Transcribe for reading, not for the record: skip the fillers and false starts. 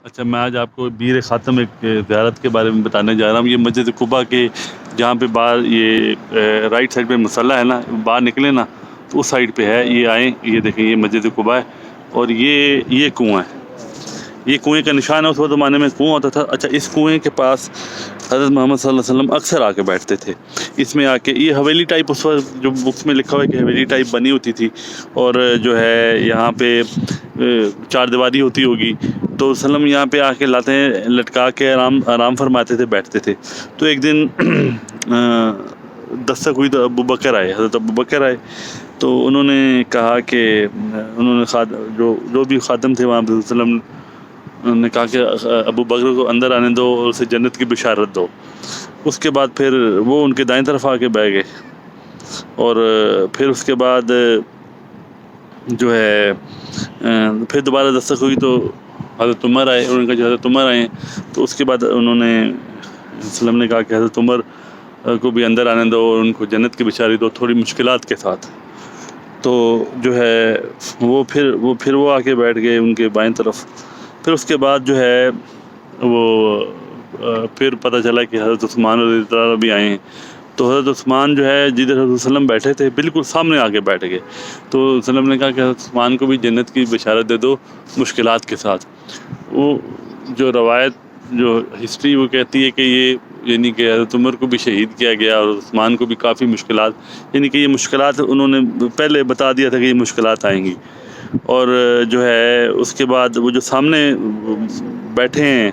اچھا، میں آج آپ کو بیر خاتم ایک زیارت کے بارے میں بتانے جا رہا ہوں۔ یہ مسجد قباء کے جہاں پہ باہر یہ رائٹ سائڈ پہ مصلی ہے نا، باہر نکلے نا تو اس سائڈ پہ ہے، یہ آئیں، یہ دیکھیں، یہ مسجد قباء ہے اور یہ کنواں ہے۔ یہ کنویں کا نشان ہے، اس وقت زمانے میں کنواں ہوتا تھا۔ اچھا، اس کنویں کے پاس حضرت محمد صلی اللہ علیہ وسلم اکثر آ کے بیٹھتے تھے۔ اس میں آ کے یہ حویلی ٹائپ، اس وقت جو بکس میں لکھا ہوا ہے کہ حویلی ٹائپ بنی ہوتی تھی، اور جو ہے یہاں پہ چار دیواری ہوتی ہوگی، تو وسلم یہاں پہ آ کے لاتیں لٹکا کے آرام فرماتے تھے، بیٹھتے تھے۔ تو ایک دن دستک ہوئی تو ابو بکر آئے، حضرت ابو بکر آئے، تو انہوں نے کہا کہ انہوں نے جو بھی خادم تھے وہاں پہ وسلم نے کہا کہ ابو بکر کو اندر آنے دو اور اسے جنت کی بشارت دو۔ اس کے بعد پھر وہ ان کے دائیں طرف آ کے بیٹھ گئے، اور پھر اس کے بعد جو ہے پھر دوبارہ دستک ہوئی تو حضرت عمر آئے، اور ان کا جو حضرت عمر آئے، تو اس کے بعد انہوں نے وسلم نے کہا کہ حضرت عمر کو بھی اندر آنے دو اور ان کو جنت کی بشارت دو، تھوڑی مشکلات کے ساتھ۔ تو جو ہے وہ پھر وہ آ کے بیٹھ گئے ان کے بائیں طرف۔ پھر اس کے بعد جو ہے وہ پھر پتہ چلا کہ حضرت عثمان رضی اللہ عنہ بھی آئے ہیں، تو حضرت عثمان جو ہے جدھر حضرت وسلم بیٹھے تھے بالکل سامنے آ کے بیٹھ گئے۔ تو وسلم نے کہا کہ حضرت عثمان کو بھی جنت کی بشارت دے دو مشکلات کے ساتھ۔ وہ جو روایت، جو ہسٹری وہ کہتی ہے کہ یہ یعنی کہ حضرت عمر کو بھی شہید کیا گیا اور عثمان کو بھی کافی مشکلات، یعنی کہ یہ مشکلات انہوں نے پہلے بتا دیا تھا کہ یہ مشکلات آئیں گی۔ اور جو ہے اس کے بعد وہ جو سامنے بیٹھے ہیں